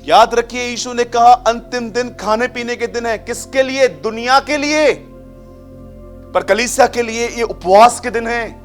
याद रखिए, यीशु ने कहा अंतिम दिन खाने पीने के दिन है। किसके लिए? दुनिया के लिए, पर कलीसिया के लिए ये उपवास के दिन है।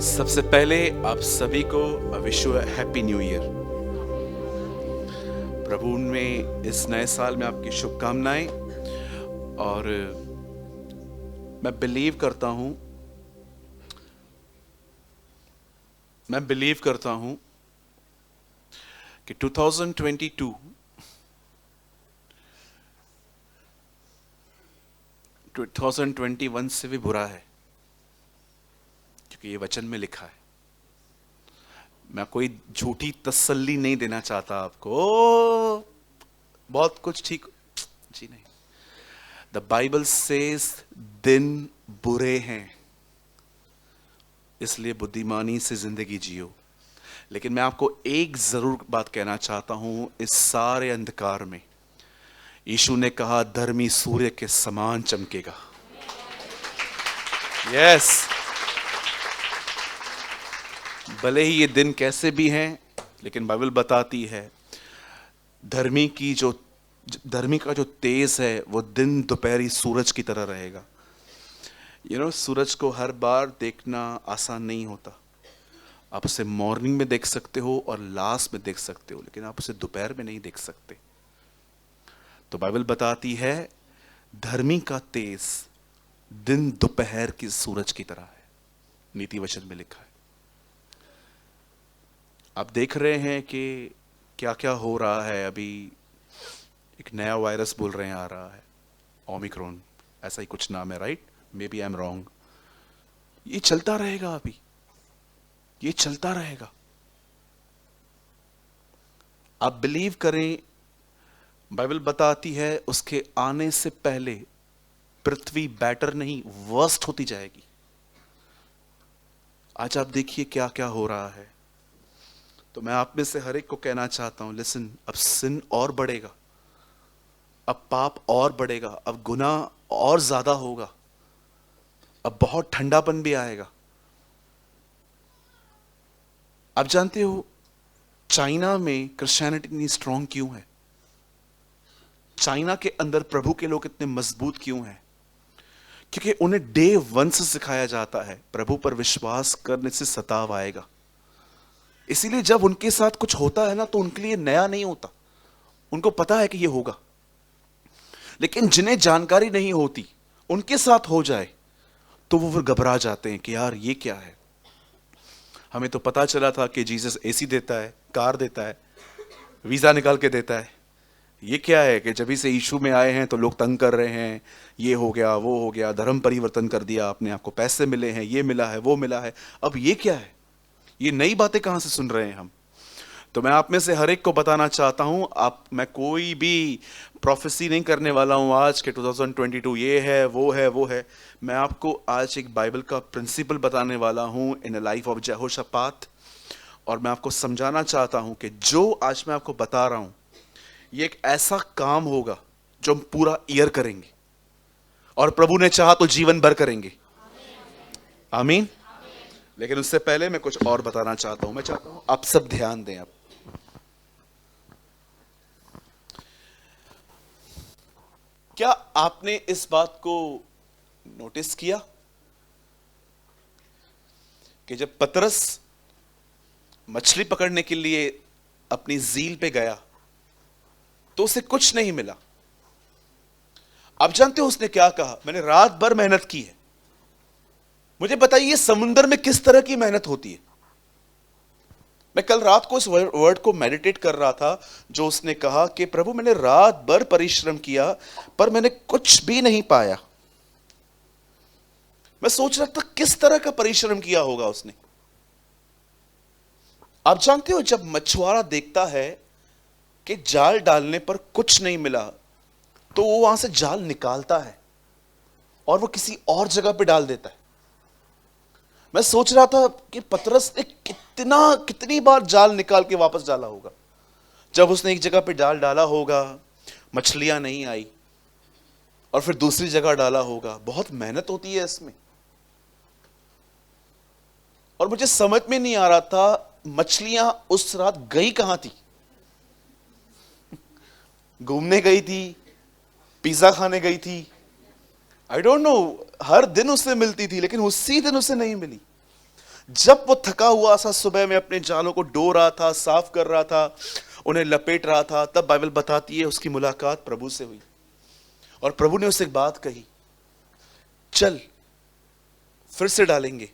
सबसे पहले आप सभी को wish you happy new year. प्रभु में इस नए साल में आपकी शुभकामनाएं। और मैं बिलीव करता हूं कि 2021 से भी बुरा है, क्योंकि ये वचन में लिखा है। मैं कोई झूठी तसल्ली नहीं देना चाहता आपको, बहुत कुछ ठीक जी नहीं। द बाइबल सेज दिन बुरे हैं, इसलिए बुद्धिमानी से जिंदगी जियो। लेकिन मैं आपको एक जरूर बात कहना चाहता हूं, इस सारे अंधकार में यीशु ने कहा धर्मी सूर्य के समान चमकेगा। यस, भले ही ये दिन कैसे भी हैं, लेकिन बाइबल बताती है धर्मी का जो तेज है वो दिन दोपहरी सूरज की तरह रहेगा। सूरज को हर बार देखना आसान नहीं होता। आप उसे मॉर्निंग में देख सकते हो और लास्ट में देख सकते हो, लेकिन आप उसे दोपहर में नहीं देख सकते। तो बाइबल बताती है धर्मी का तेज दिन दोपहर की सूरज की तरह है, नीति वचन में लिखा है। आप देख रहे हैं कि क्या क्या हो रहा है। अभी एक नया वायरस बोल रहे हैं आ रहा है, ओमिक्रॉन, ऐसा ही कुछ नाम है, right? Maybe I am wrong. ये चलता रहेगा, अभी ये चलता रहेगा। आप बिलीव करें, बाइबल बताती है उसके आने से पहले पृथ्वी बेटर नहीं वर्स्ट होती जाएगी। आज आप देखिए क्या क्या हो रहा है। तो मैं आप में से हर एक को कहना चाहता हूं, लिसन, अब सिन और बढ़ेगा, अब पाप और बढ़ेगा, अब गुनाह और ज्यादा होगा, अब बहुत ठंडापन भी आएगा। आप जानते हो चाइना में क्रिश्चियनिटी इतनी स्ट्रांग क्यों है? चाइना के अंदर प्रभु के लोग इतने मजबूत क्यों हैं? क्योंकि उन्हें डे 1 से सिखाया जाता है प्रभु पर विश्वास करने से सताव आएगा। इसीलिए जब उनके साथ कुछ होता है ना, तो उनके लिए नया नहीं होता, उनको पता है कि ये होगा। लेकिन जिन्हें जानकारी नहीं होती, उनके साथ हो जाए तो वो फिर घबरा जाते हैं कि यार ये क्या है। हमें तो पता चला था कि जीसस एसी देता है, कार देता है, वीजा निकाल के देता है। ये क्या है कि जब से यीशु में आए हैं तो लोग तंग कर रहे हैं, ये हो गया, वो हो गया, धर्म परिवर्तन कर दिया आपने, आपको पैसे मिले हैं, ये मिला है, वो मिला है। अब ये क्या है? ये नई बातें कहां से सुन रहे हैं हम? तो मैं आप में से हर एक को बताना चाहता हूं, मैं कोई भी प्रोफेसी नहीं करने वाला हूं आज के 2022 ये है, वो है, वो है। मैं आपको आज एक बाइबल का प्रिंसिपल बताने वाला हूं इन द लाइफ ऑफ यहोशापात। और मैं आपको समझाना चाहता हूं कि जो आज मैं आपको बता रहा हूं, ये एक ऐसा काम होगा जो हम पूरा ईयर करेंगे, और प्रभु ने चाहा तो जीवन भर करेंगे। आमीन। लेकिन उससे पहले मैं कुछ और बताना चाहता हूं। मैं चाहता हूं आप सब ध्यान दें। आप क्या आपने इस बात को नोटिस किया कि जब पतरस मछली पकड़ने के लिए अपनी झील पे गया तो उसे कुछ नहीं मिला? आप जानते हो उसने क्या कहा? मैंने रात भर मेहनत की है। मुझे बताइए समुद्र में किस तरह की मेहनत होती है? मैं कल रात को इस वर्ड को मेडिटेट कर रहा था जो उसने कहा कि प्रभु मैंने रात भर परिश्रम किया पर मैंने कुछ भी नहीं पाया। मैं सोच रहा था किस तरह का परिश्रम किया होगा उसने। आप जानते हो जब मछुआरा देखता है कि जाल डालने पर कुछ नहीं मिला तो वो वहां से जाल निकालता है और वो किसी और जगह पे डाल देता है। मैं सोच रहा था कि पतरस ने कितनी बार जाल निकाल के वापस डाला होगा। जब उसने एक जगह पे जाल डाला होगा, मछलियां नहीं आई, और फिर दूसरी जगह डाला होगा। बहुत मेहनत होती है इसमें। और मुझे समझ में नहीं आ रहा था मछलियां उस रात गई कहां थी। घूमने गई थी, पिज्जा खाने गई थी, आई डोंट नो। हर दिन उसे मिलती थी लेकिन उसी दिन उसे नहीं मिली। जब वो थका हुआ सा सुबह में अपने जालों को डो रहा था, साफ कर रहा था, उन्हें लपेट रहा था, तब बाइबल बताती है उसकी मुलाकात प्रभु से हुई और प्रभु ने उसे एक बात कही, चल फिर से डालेंगे।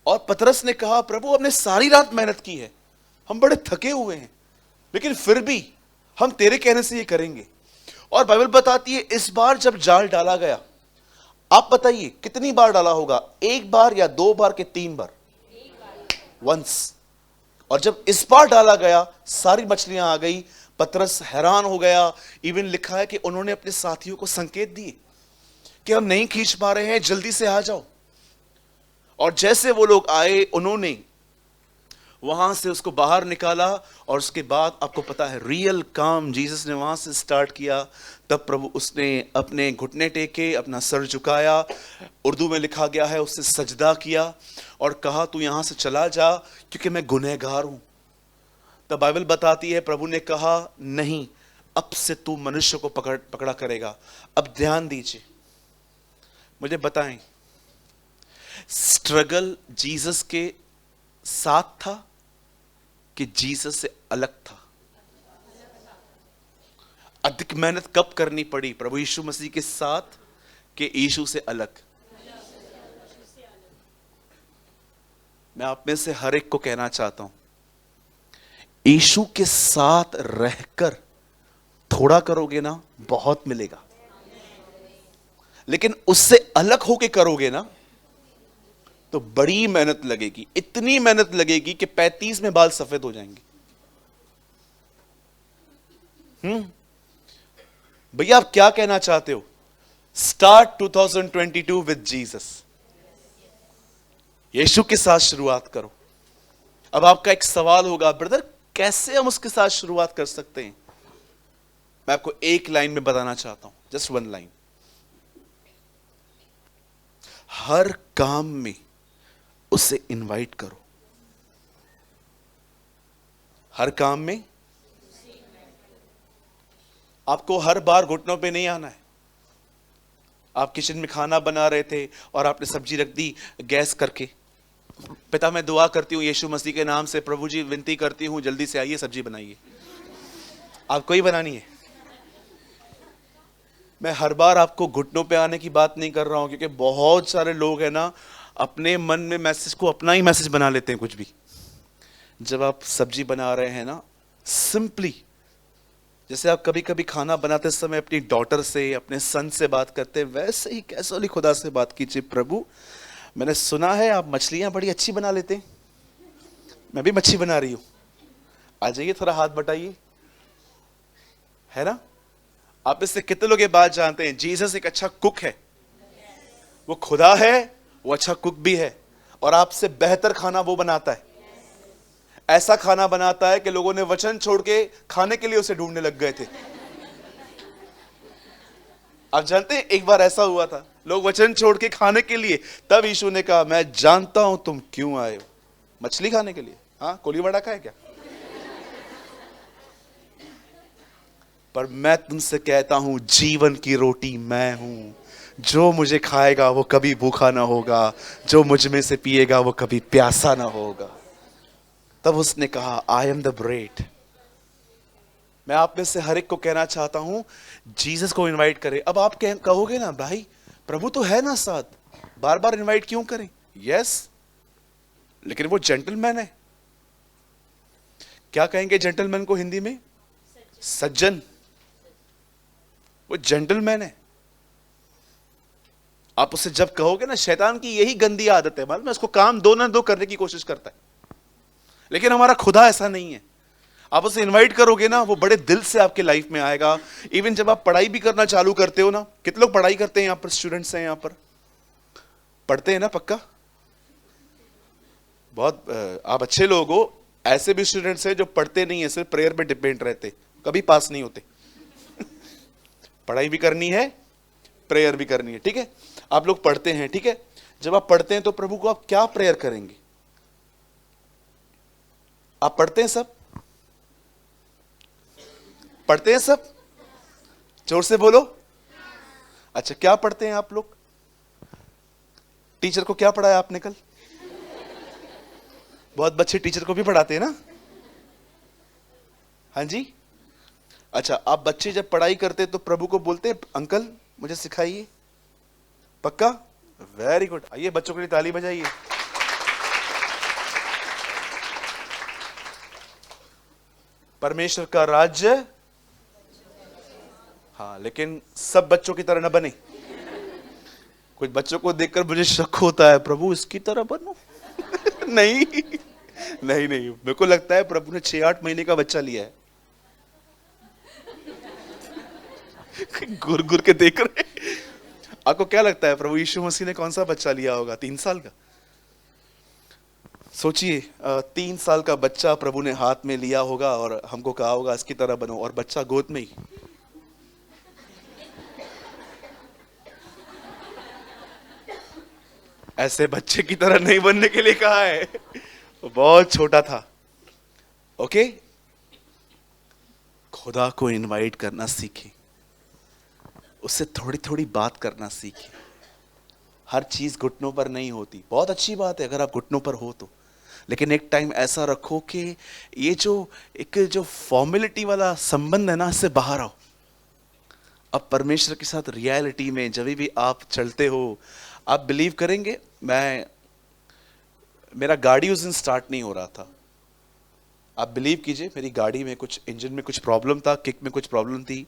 और पतरस ने कहा, प्रभु हमने सारी रात मेहनत की है, हम बड़े थके हुए हैं, लेकिन फिर भी हम तेरे कहने से ये करेंगे। और बाइबल बताती है इस बार जब जाल डाला गया, आप बताइए कितनी बार डाला होगा? एक बार या दो बार के तीन बार? वंस। और जब इस बार डाला गया सारी मछलियां आ गई। पतरस हैरान हो गया। इवन लिखा है कि उन्होंने अपने साथियों को संकेत दिए कि हम नहीं खींच पा रहे हैं, जल्दी से आ जाओ। और जैसे वो लोग आए उन्होंने वहां से उसको बाहर निकाला। और उसके बाद आपको पता है रियल काम जीसस ने वहां से स्टार्ट किया। तब प्रभु उसने अपने घुटने टेके, अपना सर झुकाया, उर्दू में लिखा गया है उससे सजदा किया और कहा तू यहां से चला जा क्योंकि मैं गुनहगार हूं। तब बाइबल बताती है प्रभु ने कहा नहीं, अब से तू मनुष्य को पकड़ा करेगा। अब ध्यान दीजिए, मुझे बताएं स्ट्रगल जीसस के साथ था कि जीसस से अलग था? अधिक मेहनत कब करनी पड़ी? प्रभु यीशु मसीह के साथ कि यीशु से अलग? मैं आप में से हर एक को कहना चाहता हूं, यीशु के साथ रहकर थोड़ा करोगे ना, बहुत मिलेगा। लेकिन उससे अलग होके करोगे ना तो बड़ी मेहनत लगेगी। इतनी मेहनत लगेगी कि 35 में बाल सफेद हो जाएंगे। भैया आप क्या कहना चाहते हो? Start 2022 with Jesus. यीशु के साथ शुरुआत करो। अब आपका एक सवाल होगा, ब्रदर कैसे हम उसके साथ शुरुआत कर सकते हैं? मैं आपको एक लाइन में बताना चाहता हूं, जस्ट वन लाइन। हर काम में उसे इनवाइट करो। हर काम में आपको हर बार घुटनों पे नहीं आना है। आप किचन में खाना बना रहे थे और आपने सब्जी रख दी गैस करके, पिता मैं दुआ करती हूँ यीशु मसीह के नाम से, प्रभु जी विनती करती हूँ जल्दी से आइए सब्जी बनाइए। आपको ही बनानी है। मैं हर बार आपको घुटनों पे आने की बात नहीं कर रहा हूं, क्योंकि बहुत सारे लोग हैं ना अपने मन में मैसेज को अपना ही मैसेज बना लेते हैं कुछ भी। जब आप सब्जी बना रहे हैं ना, सिंपली जैसे आप कभी कभी खाना बनाते समय अपनी डॉटर से, अपने सन से बात करते हैं, वैसे ही कैसोली खुदा से बात कीजिए। प्रभु मैंने सुना है आप मछलियां बड़ी अच्छी बना लेते हैं, मैं भी मच्छी बना रही हूं, आ जाइए थोड़ा हाथ बटाइए, है ना। आप इससे कितने लोग ये बात जानते हैं? जीसस एक अच्छा कुक है, वो खुदा है, वो अच्छा कुक भी है और आपसे बेहतर खाना वो बनाता है। ऐसा खाना बनाता है कि लोगों ने वचन छोड़ के खाने के लिए उसे ढूंढने लग गए थे। आप जानते हैं एक बार ऐसा हुआ था, लोग वचन छोड़ के खाने के लिए, तब यीशु ने कहा मैं जानता हूं तुम क्यों आए हो, मछली खाने के लिए? हाँ, कोली बड़ा खाए क्या? पर मैं तुमसे कहता हूं जीवन की रोटी मैं हूं, जो मुझे खाएगा वो कभी भूखा ना होगा, जो मुझ में से पिएगा वो कभी प्यासा ना होगा। तब उसने कहा आई एम द ब्रेड। मैं आप में से हर एक को कहना चाहता हूं जीसस को इनवाइट करें। अब आप कहोगे ना भाई प्रभु तो है ना साथ, बार बार इनवाइट क्यों करें? यस, लेकिन वो जेंटलमैन है। क्या कहेंगे जेंटलमैन को हिंदी में? सज्जन। वो जेंटलमैन है। आप उससे जब कहोगे ना, शैतान की यही गंदी आदत है, मालूम है, उसको काम दो ना दो करने की कोशिश करता है, लेकिन हमारा खुदा ऐसा नहीं है। आप उसे इनवाइट करोगे ना, वो बड़े दिल से आपके लाइफ में आएगा। इवन जब आप पढ़ाई भी करना चालू करते हो ना, कितने लोग पढ़ाई करते हैं यहां पर? स्टूडेंट्स हैं यहां पर, पढ़ते हैं ना पक्का? बहुत आप अच्छे लोग हो। ऐसे भी स्टूडेंट्स हैं जो पढ़ते नहीं है, सिर्फ प्रेयर पे डिपेंड रहते, कभी पास नहीं होते। पढ़ाई भी करनी है, प्रेयर भी करनी है, ठीक है? आप लोग पढ़ते हैं, ठीक है? जब आप पढ़ते हैं तो प्रभु को आप क्या प्रेयर करेंगे? आप पढ़ते हैं सब? पढ़ते हैं सब? जोर से बोलो। अच्छा, क्या पढ़ते हैं आप लोग? टीचर को क्या पढ़ाया आपने कल? बहुत बच्चे टीचर को भी पढ़ाते हैं ना? हाँ जी। अच्छा, आप बच्चे जब पढ़ाई करते तो प्रभु को बोलते हैं अंकल मुझे सिखाइए? पक्का? Very good. आइए बच्चों के लिए ताली बजाइए। परमेश्वर का राज्य, हाँ, लेकिन सब बच्चों की तरह न बने। कुछ बच्चों को देखकर मुझे शक होता है, प्रभु इसकी तरह बनूं? नहीं नहीं नहीं, मेरे को लगता है प्रभु ने 6-8 महीने का बच्चा लिया है। गुर गुर के देख रहे। आपको क्या लगता है प्रभु यीशु मसीह ने कौन सा बच्चा लिया होगा? 3 साल का? सोचिए, 3 साल का बच्चा प्रभु ने हाथ में लिया होगा और हमको कहा होगा इसकी तरह बनो, और बच्चा गोद में ही। ऐसे बच्चे की तरह नहीं बनने के लिए कहा है, वो बहुत छोटा था। ओके, खुदा को इनवाइट करना सीखें, उससे थोड़ी थोड़ी बात करना सीखें। हर चीज घुटनों पर नहीं होती। बहुत अच्छी बात है अगर आप घुटनों पर हो तो, लेकिन एक टाइम ऐसा रखो कि ये जो फॉर्मेलिटी वाला संबंध है ना, इससे बाहर आओ। अब परमेश्वर के साथ रियलिटी में जब भी आप चलते हो, आप बिलीव करेंगे, मेरा गाड़ी उस दिन स्टार्ट नहीं हो रहा था। आप बिलीव कीजिए, मेरी गाड़ी में कुछ इंजन में कुछ प्रॉब्लम था, किक में कुछ प्रॉब्लम थी।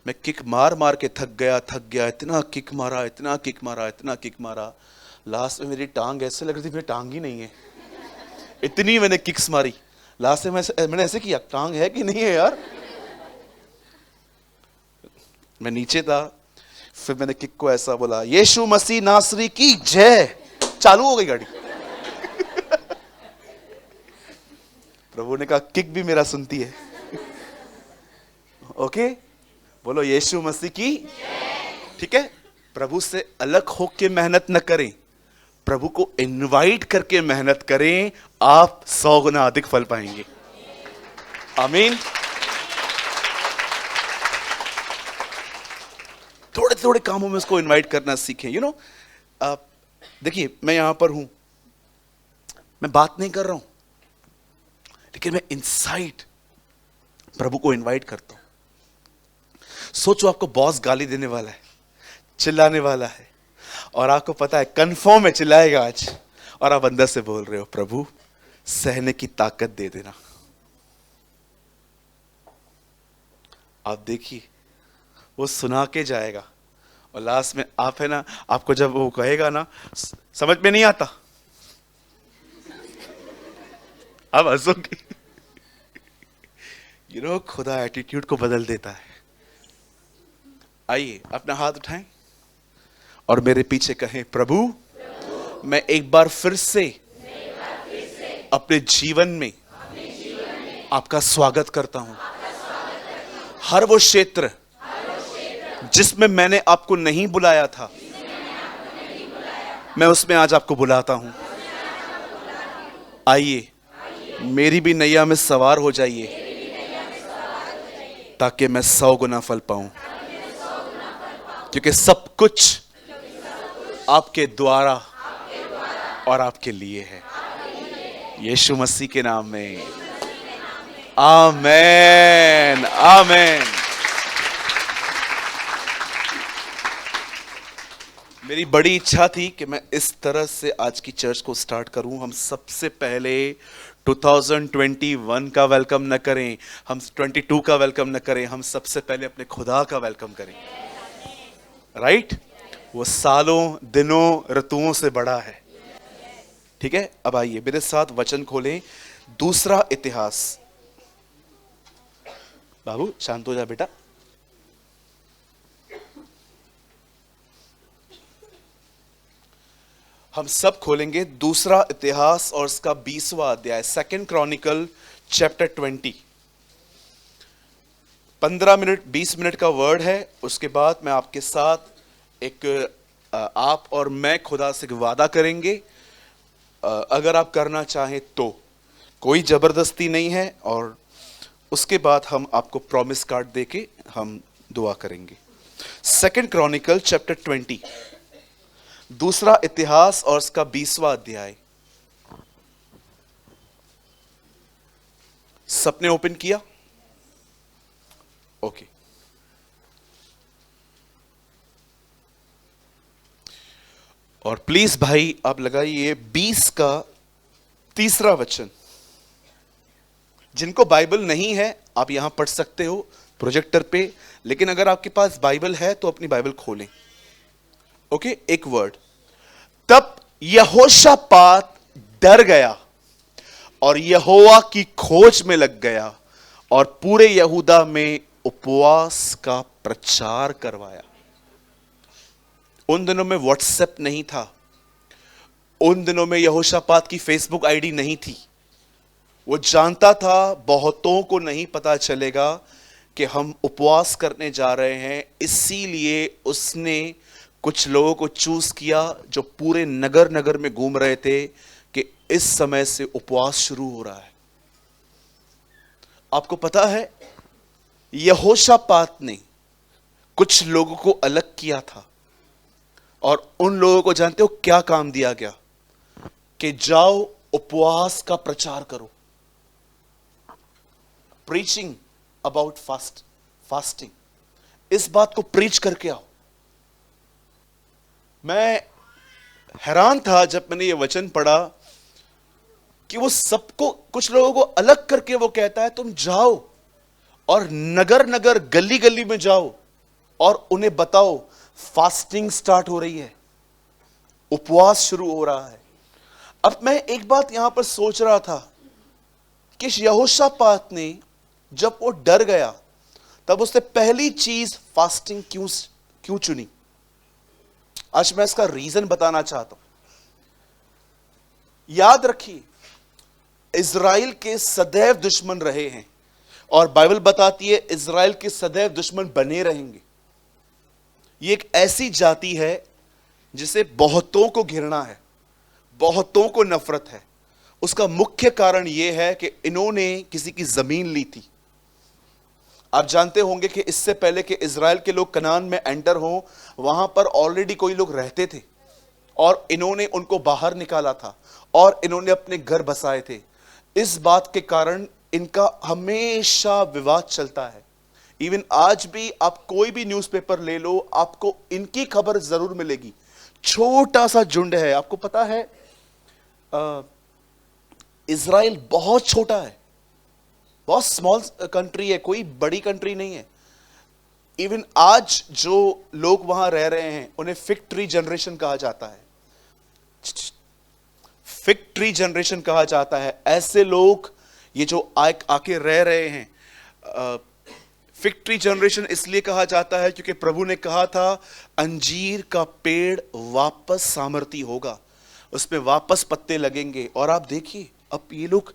मैं किक मार मार के थक गया, इतना किक मारा, इतना किक मारा। लास्ट में मेरी टांग ऐसे लग रही थी मेरी टांग ही नहीं है, इतनी मैंने किक्स मारी। लास्ट में मैंने ऐसे किया, टांग है कि नहीं है यार। मैं नीचे था, फिर मैंने किक को ऐसा बोला, यीशु मसीह नासरी की जय। चालू हो गई गाड़ी। प्रभु ने कहा किक भी मेरा सुनती है। ओके, बोलो यीशु मसीह की, ठीक है? प्रभु से अलग होके मेहनत न करें, प्रभु को इनवाइट करके मेहनत करें, आप 100 गुना अधिक फल पाएंगे। आमीन। थोड़े थोड़े कामों में उसको इनवाइट करना सीखें। यू नो, देखिए मैं यहां पर हूं, मैं बात नहीं कर रहा हूं, लेकिन मैं इनसाइड प्रभु को इनवाइट करता हूं। सोचो आपको बॉस गाली देने वाला है, चिल्लाने वाला है, और आपको पता है कंफर्म है चिल्लाएगा आज, और आप अंदर से बोल रहे हो प्रभु सहने की ताकत दे देना। आप देखिए वो सुना के जाएगा, और लास्ट में आप है ना, आपको जब वो कहेगा ना समझ में नहीं आता, आप हंसोगे। यू नो, खुदा एटीट्यूड को बदल देता है। आइए अपना हाथ उठाएं और मेरे पीछे कहें, प्रभु मैं एक बार फिर से अपने जीवन में आपका स्वागत करता हूं। हर वो क्षेत्र जिसमें मैंने आपको नहीं बुलाया था, मैं उसमें आज आपको बुलाता हूं। आइए, मेरी भी नैया में सवार हो जाइए, ताकि मैं 100 गुना फल पाऊं। क्योंकि सब कुछ आपके द्वारा और आपके लिए है। यीशु मसीह के नाम में आमेन, आमेन। मेरी बड़ी इच्छा थी कि मैं इस तरह से आज की चर्च को स्टार्ट करूं। हम सबसे पहले 2021 का वेलकम न करें, हम 22 का वेलकम न करें, हम सबसे पहले अपने खुदा का वेलकम करें। राइट? वो सालों, दिनों, ऋतुओं से बड़ा है। ठीक है, अब आइए मेरे साथ वचन खोलें। दूसरा इतिहास। बाबू शांत हो जा बेटा। हम सब खोलेंगे दूसरा इतिहास और इसका 20वां अध्याय, 2 क्रॉनिकल चैप्टर 20। 15 मिनट 20 मिनट का वर्ड है। उसके बाद मैं आपके साथ एक आप और मैं खुदा से वादा करेंगे, अगर आप करना चाहें तो। कोई जबरदस्ती नहीं है। और उसके बाद हम आपको प्रॉमिस कार्ड देके हम दुआ करेंगे। 2 क्रॉनिकल चैप्टर 20, दूसरा इतिहास और इसका 20वां अध्याय। सबने ओपन किया? ओके। और प्लीज भाई आप लगाइए 20 का 3रा वचन। जिनको बाइबल नहीं है आप यहां पढ़ सकते हो प्रोजेक्टर पे, लेकिन अगर आपके पास बाइबल है तो अपनी बाइबल खोलें। ओके, एक वर्ड। तब यहोशापात डर गया और यहोवा की खोज में लग गया और पूरे यहूदा में उपवास का प्रचार करवाया। उन दिनों में व्हाट्सएप नहीं था, उन दिनों में यहोशापात की फेसबुक आईडी नहीं थी। वो जानता था बहुतों को नहीं पता चलेगा कि हम उपवास करने जा रहे हैं, इसीलिए उसने कुछ लोगों को चूज किया जो पूरे नगर नगर में घूम रहे थे कि इस समय से उपवास शुरू हो रहा है। आपको पता है यहोशापात ने कुछ लोगों को अलग किया था और उन लोगों को जानते हो क्या काम दिया गया? कि जाओ उपवास का प्रचार करो। प्रीचिंग अबाउट फास्टिंग, इस बात को प्रीच करके आओ। मैं हैरान था जब मैंने ये वचन पढ़ा कि वो सबको, कुछ लोगों को अलग करके वो कहता है तुम जाओ और नगर नगर गली गली में जाओ और उन्हें बताओ फास्टिंग स्टार्ट हो रही है, उपवास शुरू हो रहा है। अब मैं एक बात यहां पर सोच रहा था कि यहोशापात ने जब वो डर गया तब उसने पहली चीज फास्टिंग क्यों चुनी? आज मैं इसका रीजन बताना चाहता हूं। याद रखिए, इज़राइल के सदैव दुश्मन रहे हैं और बाइबल बताती है इज़राइल के सदैव दुश्मन बने रहेंगे। ये एक ऐसी जाति है जिसे बहुतों को घृणा है, बहुतों को नफरत है। उसका मुख्य कारण यह है कि इन्होंने किसी की जमीन ली थी। आप जानते होंगे कि इससे पहले कि इज़राइल के लोग कनान में एंटर हो, वहां पर ऑलरेडी कोई लोग रहते थे और इन्होंने उनको बाहर निकाला था और इन्होंने अपने घर बसाए थे। इस बात के कारण इनका हमेशा विवाद चलता है। इवन आज भी आप कोई भी न्यूज़पेपर ले लो, आपको इनकी खबर जरूर मिलेगी। छोटा सा झुंड है। आपको पता है इज़राइल बहुत छोटा है, बहुत स्मॉल कंट्री है, कोई बड़ी कंट्री नहीं है। इवन आज जो लोग वहां रह रहे हैं उन्हें फिग ट्री जनरेशन कहा जाता है। फिग ट्री जनरेशन कहा जाता है। ऐसे लोग ये जो आके रह रहे हैं, फिग ट्री जनरेशन इसलिए कहा जाता है क्योंकि प्रभु ने कहा था अंजीर का पेड़ वापस सामर्थी होगा, उसमें वापस पत्ते लगेंगे। और आप देखिए अब ये लोग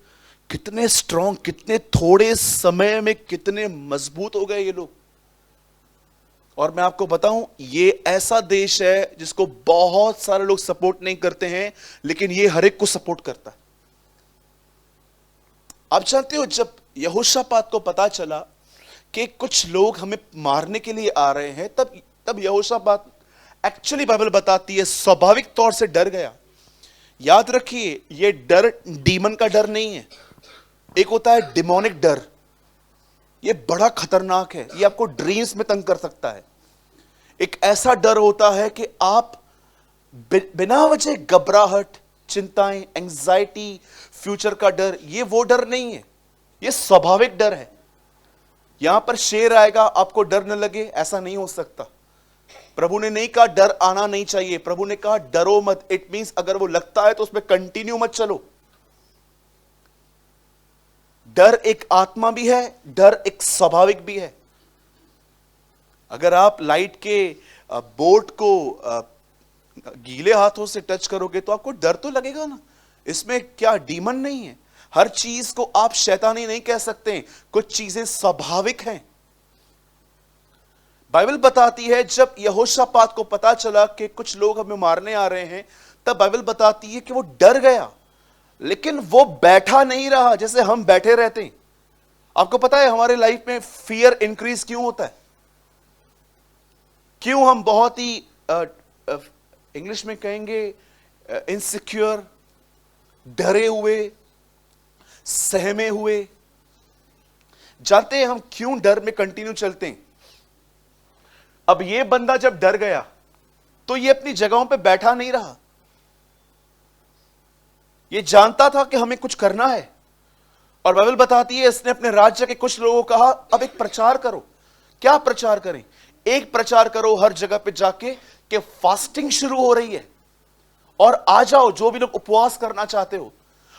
कितने स्ट्रांग, कितने थोड़े समय में कितने मजबूत हो गए ये लोग। और मैं आपको बताऊं, ये ऐसा देश है जिसको बहुत सारे लोग सपोर्ट नहीं करते हैं, लेकिन ये हर एक को सपोर्ट करता है। आप जानते हो, जब यहोशापात को पता चला कि कुछ लोग हमें मारने के लिए आ रहे हैं, तब यहोशापात, एक्चुअली बाइबल बताती है, स्वाभाविक तौर से डर गया। याद रखिए, ये डर डीमन का डर नहीं है। एक होता है डिमोनिक डर, ये बड़ा खतरनाक है, ये आपको ड्रीम्स में तंग कर सकता है। एक ऐसा डर होता है कि आप बिना वजह घबराहट, चिंताएं, एंजाइटी, फ्यूचर का डर, ये वो डर नहीं है, ये स्वाभाविक डर है। यहां पर शेर आएगा आपको डर न लगे, ऐसा नहीं हो सकता। प्रभु ने नहीं कहा डर आना नहीं चाहिए, प्रभु ने कहा डरो मत। इट मींस अगर वो लगता है तो उसमें कंटिन्यू मत चलो। डर एक आत्मा भी है, डर एक स्वाभाविक भी है। अगर आप लाइट के बोर्ड को गीले हाथों से टच करोगे तो आपको डर तो लगेगा ना। इसमें क्या डीमन नहीं है? हर चीज को आप शैतानी नहीं कह सकते, कुछ चीजें स्वाभाविक हैं। बाइबल बताती है जब यहोशापात को पता चला कि कुछ लोग हमें मारने आ रहे हैं, तब बाइबल बताती है कि वो डर गया, लेकिन वो बैठा नहीं रहा जैसे हम बैठे रहते हैं। आपको पता है हमारे लाइफ में फियर इंक्रीज क्यों होता है? क्यों हम बहुत ही इंग्लिश में कहेंगे इनसिक्योर, डरे हुए, सहमे हुए। जानते हैं हम क्यों डर में कंटिन्यू चलते हैं? अब ये बंदा जब डर गया तो ये अपनी जगहों पे बैठा नहीं रहा। ये जानता था कि हमें कुछ करना है, और बाइबल बताती है इसने अपने राज्य के कुछ लोगों को कहा अब एक प्रचार करो। क्या प्रचार करें? एक प्रचार करो हर जगह पे जाके कि फास्टिंग शुरू हो रही है और आ जाओ जो भी लोग उपवास करना चाहते हो।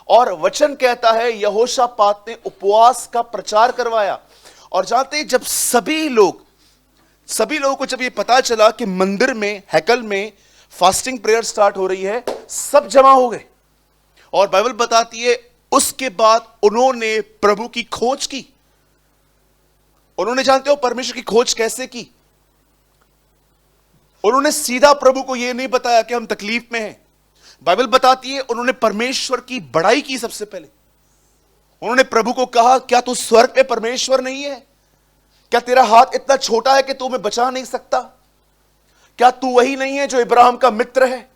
और वचन कहता है यहोशापात ने उपवास का प्रचार करवाया। और जानते हैं जब सभी लोगों को जब ये पता चला कि मंदिर में, हैकल में फास्टिंग प्रेयर स्टार्ट हो रही है, सब जमा हो गए। और बाइबल बताती है उसके बाद उन्होंने प्रभु की खोज की। उन्होंने, जानते हो परमेश्वर की खोज कैसे की? उन्होंने सीधा प्रभु को यह नहीं बताया कि हम तकलीफ में हैं। बाइबल बताती है उन्होंने परमेश्वर की बड़ाई की। सबसे पहले उन्होंने प्रभु को कहा क्या तू स्वर्ग में परमेश्वर नहीं है? क्या तेरा हाथ इतना छोटा है कि तू हमें बचा नहीं सकता? क्या तू वही नहीं है जो इब्राहिम का मित्र है?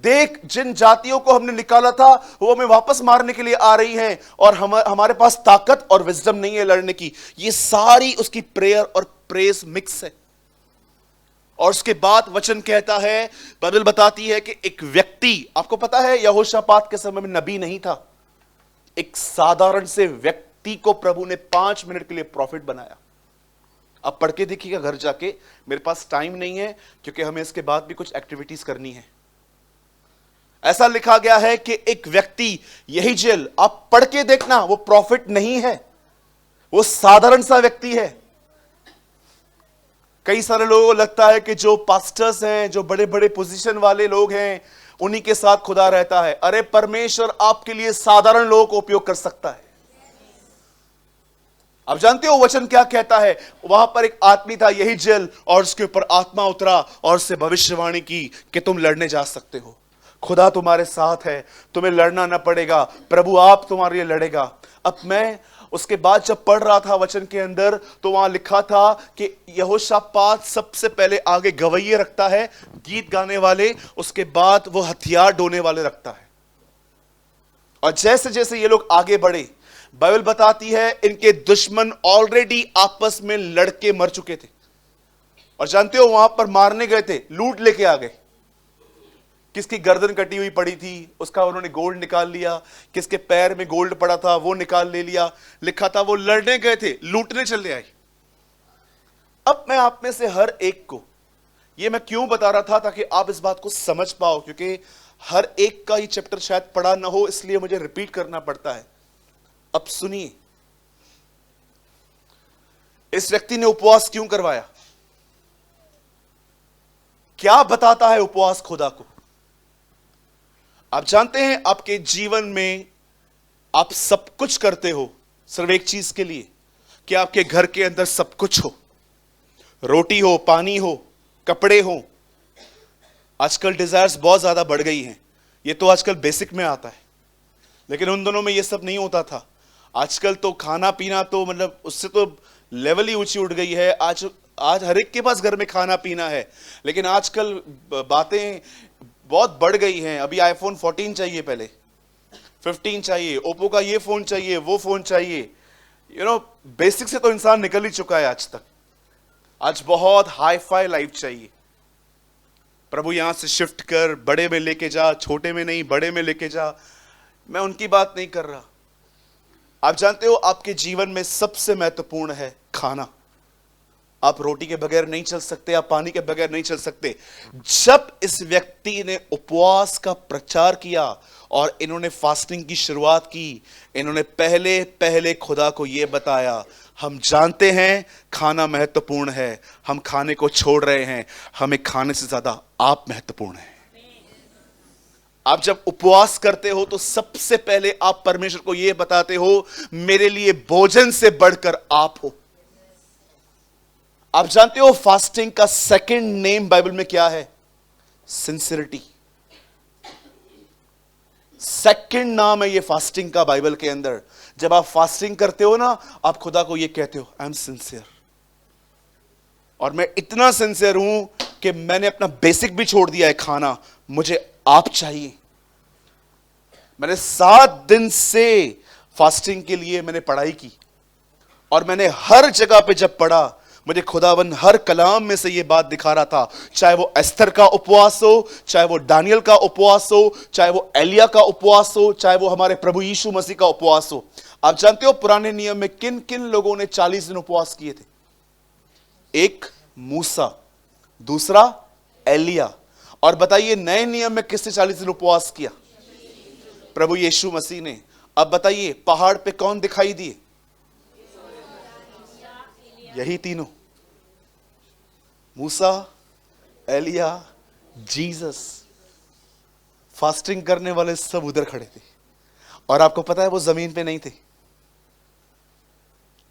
देख, जिन जातियों को हमने निकाला था वो हमें वापस मारने के लिए आ रही हैं, और हमारे पास ताकत और विजडम नहीं है लड़ने की। ये सारी उसकी प्रेयर और प्रेज मिक्स है। और उसके बाद वचन कहता है, बाइबल बताती है कि एक व्यक्ति, आपको पता है यहोशापात के समय में नबी नहीं था, एक साधारण से व्यक्ति को प्रभु ने 5 मिनट के लिए प्रॉफिट बनाया। अब पढ़ के देखिएगा घर जाके, मेरे पास टाइम नहीं है क्योंकि हमें इसके बाद भी कुछ एक्टिविटीज करनी है। ऐसा लिखा गया है कि एक व्यक्ति, यही जेल, आप पढ़ के देखना, वो प्रॉफिट नहीं है, वो साधारण सा व्यक्ति है। कई सारे लोगों को लगता है कि जो पास्टर्स हैं, जो बड़े बड़े पोजीशन वाले लोग हैं, उन्हीं के साथ खुदा रहता है। अरे परमेश्वर आपके लिए साधारण लोगों को उपयोग कर सकता है। आप जानते हो वचन क्या कहता है? वहां पर एक आदमी था, यही जेल, और उसके ऊपर आत्मा उतरा और उससे भविष्यवाणी की कि तुम लड़ने जा सकते हो, खुदा तुम्हारे साथ है, तुम्हें लड़ना ना पड़ेगा, प्रभु आप तुम्हारे लिए लड़ेगा। अब मैं उसके बाद जब पढ़ रहा था वचन के अंदर, तो वहां लिखा था कि यहोशापात सबसे पहले आगे गवैये रखता है, गीत गाने वाले, उसके बाद वो हथियार ढोने वाले रखता है। और जैसे जैसे ये लोग आगे बढ़े, बाइबल बताती है इनके दुश्मन ऑलरेडी आपस में लड़के मर चुके थे। और जानते हो वहां पर मारने गए थे, लूट लेके आ गए। किसकी गर्दन कटी हुई पड़ी थी उसका उन्होंने गोल्ड निकाल लिया, किसके पैर में गोल्ड पड़ा था वो निकाल ले लिया। लिखा था वो लड़ने गए थे, लूटने चले आए। अब मैं आप में से हर एक को ये मैं क्यों बता रहा था, ताकि आप इस बात को समझ पाओ, क्योंकि हर एक का ये चैप्टर शायद पढ़ा ना हो, इसलिए मुझे रिपीट करना पड़ता है। अब सुनिए, इस व्यक्ति ने उपवास क्यों करवाया? क्या बताता है उपवास खुदा को? आप जानते हैं आपके जीवन में आप सब कुछ करते हो सिर्फ एक चीज के लिए कि आपके घर के अंदर सब कुछ हो, रोटी हो, पानी हो, कपड़े हो। आजकल डिजायर्स बहुत ज्यादा बढ़ गई हैं, ये तो आजकल बेसिक में आता है, लेकिन उन दोनों में ये सब नहीं होता था। आजकल तो खाना पीना तो मतलब उससे तो लेवल ही ऊंची उठ गई है। आज हर एक के पास घर में खाना पीना है, लेकिन आजकल बातें बहुत बढ़ गई हैं। अभी आईफोन 14 चाहिए, पहले 15 चाहिए, ओप्पो का ये फोन चाहिए, वो फोन चाहिए। बेसिक से तो इंसान निकल ही चुका है आज तक। आज बहुत हाई फाई लाइफ चाहिए। प्रभु यहां से शिफ्ट कर, बड़े में लेके जा, छोटे में नहीं, बड़े में लेके जा। मैं उनकी बात नहीं कर रहा। आप जानते हो आपके जीवन में सबसे महत्वपूर्ण है खाना। आप रोटी के बगैर नहीं चल सकते, आप पानी के बगैर नहीं चल सकते। जब इस व्यक्ति ने उपवास का प्रचार किया और इन्होंने फास्टिंग की शुरुआत की, इन्होंने पहले पहले खुदा को यह बताया, हम जानते हैं खाना महत्वपूर्ण है, हम खाने को छोड़ रहे हैं, हमें खाने से ज्यादा आप महत्वपूर्ण हैं। आप जब उपवास करते हो तो सबसे पहले आप परमेश्वर को यह बताते हो, मेरे लिए भोजन से बढ़कर आप हो। आप जानते हो फास्टिंग का सेकंड नेम बाइबल में क्या है? सिंसियरिटी। सेकंड नाम है ये फास्टिंग का बाइबल के अंदर। जब आप फास्टिंग करते हो ना, आप खुदा को ये कहते हो, आई एम सिंसियर। और मैं इतना सिंसियर हूं कि मैंने अपना बेसिक भी छोड़ दिया है, खाना, मुझे आप चाहिए। मैंने 7 दिन से फास्टिंग के लिए मैंने पढ़ाई की, और मैंने हर जगह पे जब पढ़ा, मुझे खुदावन हर कलाम में से यह बात दिखा रहा था। चाहे वो एस्थर का उपवास हो, चाहे वो दानियल का उपवास हो, चाहे वो एलिया का उपवास हो, चाहे वो हमारे प्रभु यीशु मसीह का उपवास हो। आप जानते हो पुराने नियम में किन किन लोगों ने 40 दिन उपवास किए थे? एक मूसा, दूसरा एलिया, और बताइए नए नियम में किसने 40 दिन उपवास किया? प्रभु यीशु मसीह ने। अब बताइए पहाड़ पे कौन दिखाई दिए? यही तीनों, मूसा, एलिया, जीसस। फास्टिंग करने वाले सब उधर खड़े थे, और आपको पता है वो जमीन पे नहीं थे,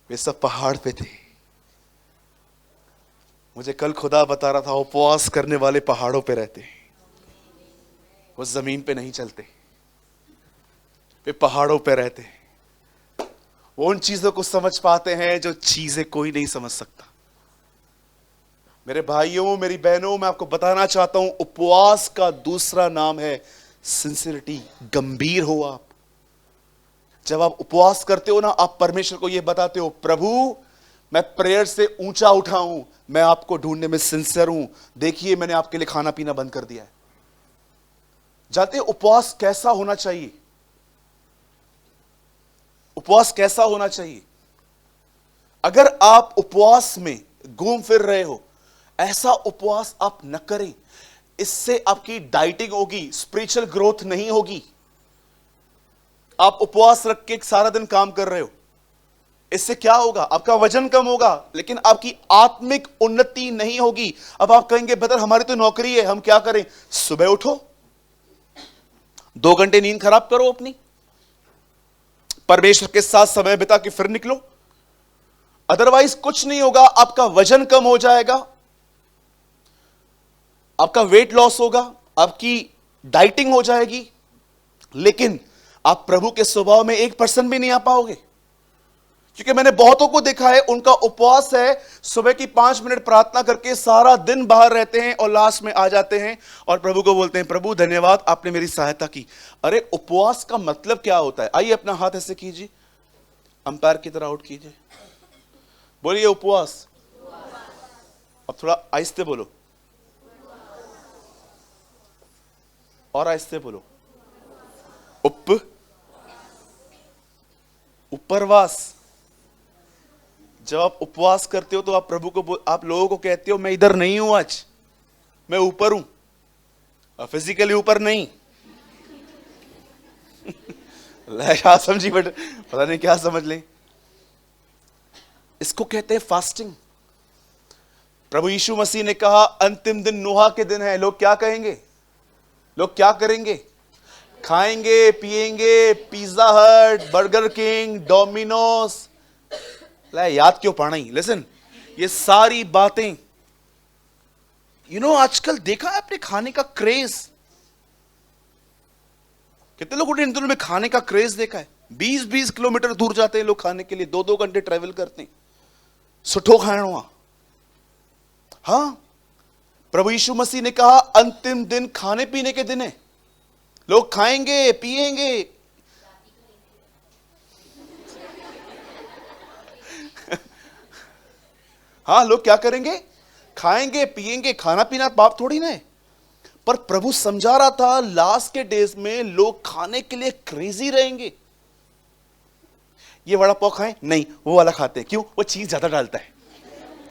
वे सब पहाड़ पे थे। मुझे कल खुदा बता रहा था, उपवास करने वाले पहाड़ों पे रहते हैं, वो जमीन पे नहीं चलते, वे पहाड़ों पे रहते हैं। वो उन चीजों को समझ पाते हैं जो चीजें कोई नहीं समझ सकता। मेरे भाइयों, मेरी बहनों, मैं आपको बताना चाहता हूं, उपवास का दूसरा नाम है सिंसियरिटी। गंभीर हो आप। जब आप उपवास करते हो ना, आप परमेश्वर को यह बताते हो, प्रभु मैं प्रेयर से ऊंचा उठा हूं, मैं आपको ढूंढने में सिंसियर हूं, देखिए मैंने आपके लिए खाना पीना बंद कर दिया है। जानते उपवास कैसा होना चाहिए? उपवास कैसा होना चाहिए? अगर आप उपवास में घूम फिर रहे हो, ऐसा उपवास आप न करें। इससे आपकी डाइटिंग होगी, स्पिरिचुअल ग्रोथ नहीं होगी। आप उपवास रख के सारा दिन काम कर रहे हो, इससे क्या होगा? आपका वजन कम होगा, लेकिन आपकी आत्मिक उन्नति नहीं होगी। अब आप कहेंगे ब्रदर हमारी तो नौकरी है, हम क्या करें? सुबह उठो, 2 घंटे नींद खराब करो अपनी, परमेश्वर के साथ समय बिता के फिर निकलो। अदरवाइज कुछ नहीं होगा। आपका वजन कम हो जाएगा, आपका वेट लॉस होगा, आपकी डाइटिंग हो जाएगी, लेकिन आप प्रभु के स्वभाव में 1% भी नहीं आ पाओगे। क्योंकि मैंने बहुतों को देखा है, उनका उपवास है, सुबह की 5 मिनट प्रार्थना करके सारा दिन बाहर रहते हैं और लास्ट में आ जाते हैं और प्रभु को बोलते हैं, प्रभु धन्यवाद आपने मेरी सहायता की। अरे उपवास का मतलब क्या होता है? आइए अपना हाथ ऐसे कीजिए, अंपायर की तरह आउट कीजिए, बोलिए उपवास। अब थोड़ा आहिस्ते बोलो, और आहिस्ते बोलो, उपरवास। जब आप उपवास करते हो तो आप प्रभु को आप लोगों को कहते हो, मैं इधर नहीं हूं, आज मैं ऊपर हूं, फिजिकली ऊपर नहीं। क्या समझी? बट पता नहीं क्या समझ लें। इसको कहते हैं फास्टिंग। प्रभु यीशु मसीह ने कहा अंतिम दिन नूहा के दिन है। लोग क्या कहेंगे? लोग क्या करेंगे? खाएंगे पिएंगे, पिज्जा हट, बर्गर किंग, डोमिनोस, याद क्यों पढ़ना ही, लिसन, ये सारी बातें, आजकल देखा है आपने खाने का क्रेज, कितने लोगों ने इन दिनों में खाने का क्रेज देखा है। 20-20 किलोमीटर दूर जाते हैं लोग खाने के लिए, 2-2 घंटे ट्रेवल करते हैं, सुठो खाना। हां, प्रभु यीशु मसीह ने कहा अंतिम दिन खाने पीने के दिन है, लोग खाएंगे पिएंगे। हाँ, लोग क्या करेंगे, खाएंगे पिएंगे, खाना पीना पाप थोड़ी ना है। पर प्रभु समझा रहा था लास्ट के डेज में लोग खाने के लिए क्रेजी रहेंगे। ये वड़ा पाव खाएं, नहीं वो वाला खाते हैं, क्यों, वो चीज ज्यादा डालता है,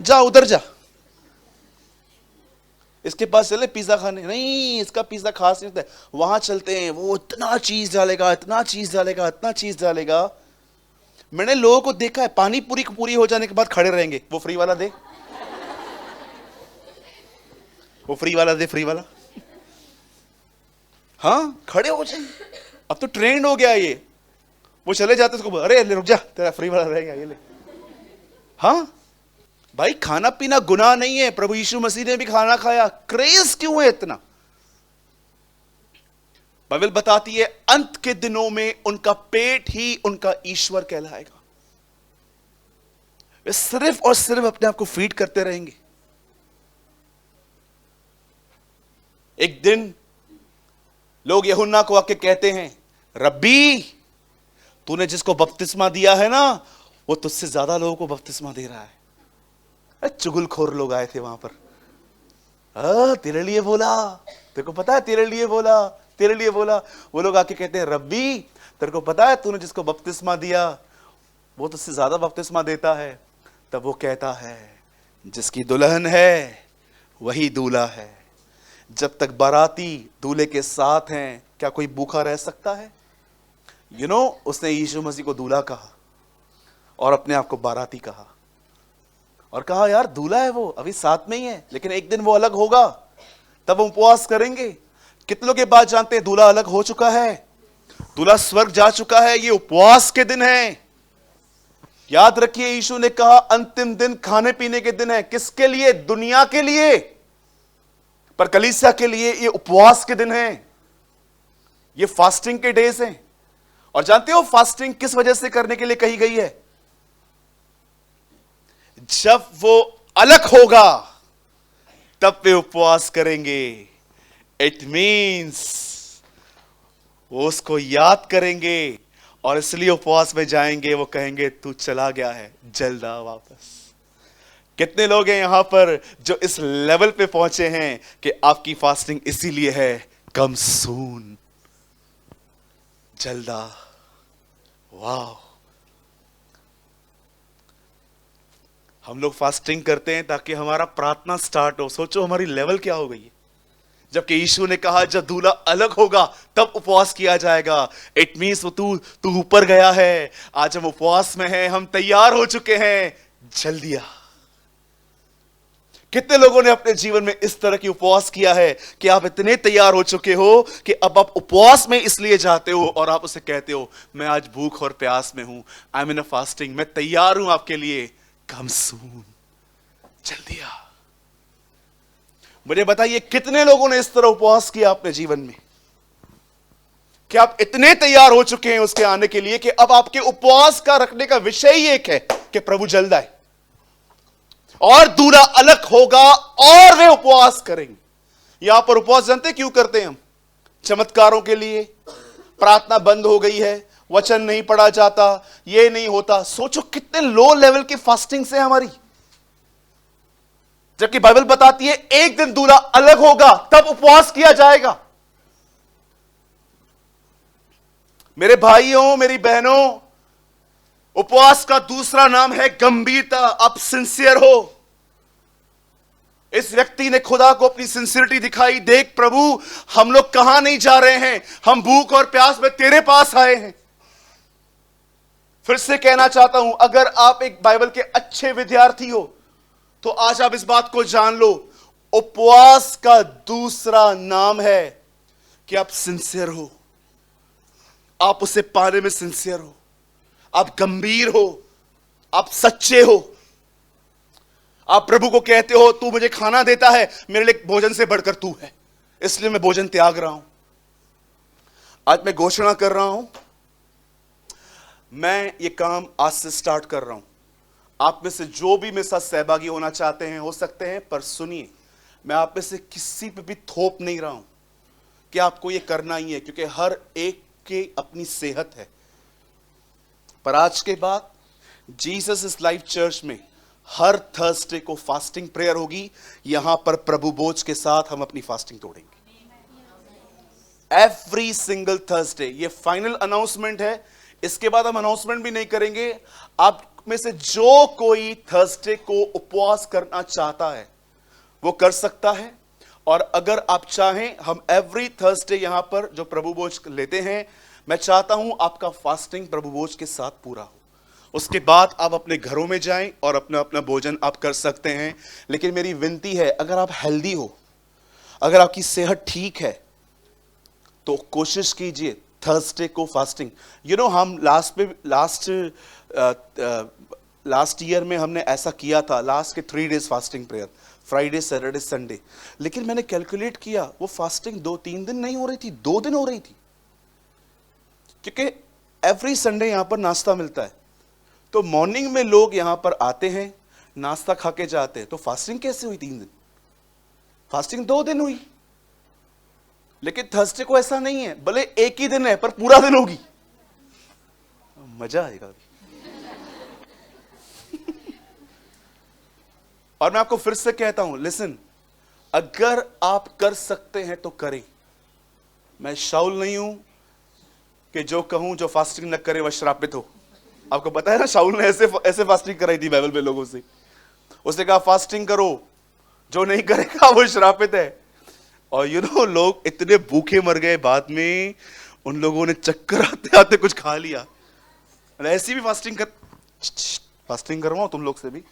जा उधर जा। इसके पास चले पिज्जा खाने, नहीं इसका पिज्जा खास नहीं होता है, वहां चलते हैं, वो इतना चीज डालेगा, इतना चीज डालेगा, इतना चीज डालेगा। मैंने लोगों को देखा है पानी पूरी हो जाने के बाद खड़े रहेंगे, वो फ्री वाला दे, वो फ्री वाला दे, फ्री वाला। हाँ, खड़े हो जाएंगे, अब तो ट्रेंड हो गया ये। वो चले जाते उसको, अरे ले रुक जा, तेरा फ्री वाला रहेगा, ये ले। हाँ भाई, खाना पीना गुनाह नहीं है, प्रभु यीशु मसीह ने भी खाना खाया, क्रेज क्यों है इतना। बाइबल बताती है अंत के दिनों में उनका पेट ही उनका ईश्वर कहलाएगा। वे सिर्फ और सिर्फ अपने आप को फीड करते रहेंगे। एक दिन लोग यूहन्ना को आके कहते हैं, रब्बी तूने जिसको बपतिस्मा दिया है ना, वो तुझसे ज्यादा लोगों को बपतिस्मा दे रहा है। चुगलखोर लोग आए थे वहां पर, तेरे लिए बोला, तेरे को पता है, तेरे लिए बोला, तेरे लिए बोला। वो लोग आके कहते हैं, रब्बी तेरे को पता है तूने जिसको बपतिस्मा दिया वो तुझसे ज्यादा बपतिस्मा देता है। तब वो कहता है, जिसकी दुल्हन है वही दूल्हा है। जब तक बाराती दूल्हे के साथ हैं, क्या कोई भूखा रह सकता है? उसने यीशु मसीह को दूल्हा कहा और अपने आप को बाराती कहा, और कहा यार दूल्हा है वो, अभी साथ में ही है, लेकिन एक दिन वो अलग होगा, तब हम उपवास करेंगे। कितनों के बाद जानते हैं दूल्हा अलग हो चुका है, दूल्हा स्वर्ग जा चुका है, ये उपवास के दिन है। याद रखिए, यीशु ने कहा अंतिम दिन खाने पीने के दिन है। किसके लिए? दुनिया के लिए, पर कलीसिया के लिए ये उपवास के दिन है, ये फास्टिंग के डेज हैं। और जानते हो फास्टिंग किस वजह से करने के लिए कही गई है? जब वो अलग होगा तब वे उपवास करेंगे। इट मीन्स वो उसको याद करेंगे और इसलिए उपवास में जाएंगे। वो कहेंगे तू चला गया है, जल्द आ वापस। कितने लोग हैं यहां पर जो इस लेवल पे पहुंचे हैं कि आपकी फास्टिंग इसीलिए है, कम सून, जल्द आ। वाह, हम लोग फास्टिंग करते हैं ताकि हमारा प्रार्थना स्टार्ट हो। सोचो हमारी लेवल क्या हो गई है। जबकि यीशु ने कहा जब दूल्हा अलग होगा तब उपवास किया जाएगा। इट मीन्स वो तू ऊपर गया है। आज हम उपवास में हैं, हम तैयार हो चुके हैं, जल्दी आ। कितने लोगों ने अपने जीवन में इस तरह की उपवास किया है कि आप इतने तैयार हो चुके हो कि अब आप उपवास में इसलिए जाते हो और आप उसे कहते हो मैं आज भूख और प्यास में हूं, I am in a fasting, मैं तैयार हूं आपके लिए, कम सून, जल्दी आ। मुझे बताइए कितने लोगों ने इस तरह उपवास किया अपने जीवन में कि आप इतने तैयार हो चुके हैं उसके आने के लिए कि अब आपके उपवास का रखने का विषय ही एक है कि प्रभु जल्द आए और दूल्हा अलग होगा और वे उपवास करेंगे। यहां पर उपवास जानते क्यों करते हैं हम? चमत्कारों के लिए। प्रार्थना बंद हो गई है, वचन नहीं पढ़ा जाता, ये नहीं होता। सोचो कितने लो लेवल की फास्टिंग से हमारी, जबकि बाइबल बताती है एक दिन दूल्हा अलग होगा तब उपवास किया जाएगा। मेरे भाइयों मेरी बहनों, उपवास का दूसरा नाम है गंभीरता। आप सिंसियर हो। इस व्यक्ति ने खुदा को अपनी सिंसियरिटी दिखाई। देख प्रभु, हम लोग कहां नहीं जा रहे हैं, हम भूख और प्यास में तेरे पास आए हैं। फिर से कहना चाहता हूं, अगर आप एक बाइबल के अच्छे विद्यार्थी हो तो आज आप इस बात को जान लो, उपवास का दूसरा नाम है कि आप सिंसियर हो। आप उसे पाने में सिंसियर हो, आप गंभीर हो, आप सच्चे हो, आप प्रभु को कहते हो तू मुझे खाना देता है, मेरे लिए भोजन से बढ़कर तू है, इसलिए मैं भोजन त्याग रहा हूं। आज मैं घोषणा कर रहा हूं, मैं ये काम आज से स्टार्ट कर रहा हूं। आप में से जो भी मेरे साथ सहभागी होना चाहते हैं हो सकते हैं, पर सुनिए, मैं आप में से किसी पे भी थोप नहीं रहा हूं कि आपको ये करना ही है, क्योंकि हर एक की अपनी सेहत है। पर आज के बाद जीसस इज लाइफ चर्च में हर थर्सडे को फास्टिंग प्रेयर होगी। यहां पर प्रभु बोझ के साथ हम अपनी फास्टिंग तोड़ेंगे एवरी सिंगल थर्सडे। ये फाइनल अनाउंसमेंट है, इसके बाद हम अनाउंसमेंट भी नहीं करेंगे। आप में से जो कोई थर्सडे को उपवास करना चाहता है वो कर सकता है, और अगर आप चाहें, हम एवरी थर्सडे यहां पर जो प्रभु बोझ लेते हैं, मैं चाहता हूं आपका फास्टिंग प्रभु बोझ के साथ पूरा हो। उसके बाद आप अपने घरों में जाएं और अपना अपना भोजन आप कर सकते हैं। लेकिन मेरी विनती है, अगर आप हेल्दी हो, अगर आपकी सेहत ठीक है, तो कोशिश कीजिए थर्सडे को फास्टिंग। हम लास्ट ईयर में हमने ऐसा किया था, लास्ट के 3 days fasting prayer, Friday Saturday Sunday. लेकिन मैंने कैलकुलेट किया, वो फास्टिंग 2-3 दिन नहीं हो रही थी, 2 दिन हो रही थी, क्योंकि एवरी संडे यहां पर नाश्ता मिलता है। तो मॉर्निंग में लोग यहां पर आते हैं, नाश्ता खा के जाते हैं। तो फास्टिंग कैसे हुई 3 दिन? फास्टिंग 2 दिन हुई। लेकिन थर्सडे को ऐसा नहीं है, भले एक ही दिन है पर पूरा दिन होगी, मजा आएगा। और मैं आपको फिर से कहता हूं, लिसन, अगर आप कर सकते हैं तो करें। मैं शाऊल नहीं हूं कि जो कहूं जो फास्टिंग न करे वह श्रापित हो। आपको पता है ना, शाऊल ने ऐसे फास्टिंग कराई थी बाइबल में लोगों से। उसने कहा फास्टिंग करो, जो नहीं करेगा वो श्रापित है। और लोग इतने भूखे मर गए बाद में, उन लोगों ने चक्कर आते आते कुछ खा लिया। ऐसी भी फास्टिंग करवाऊं तुम लोग से भी।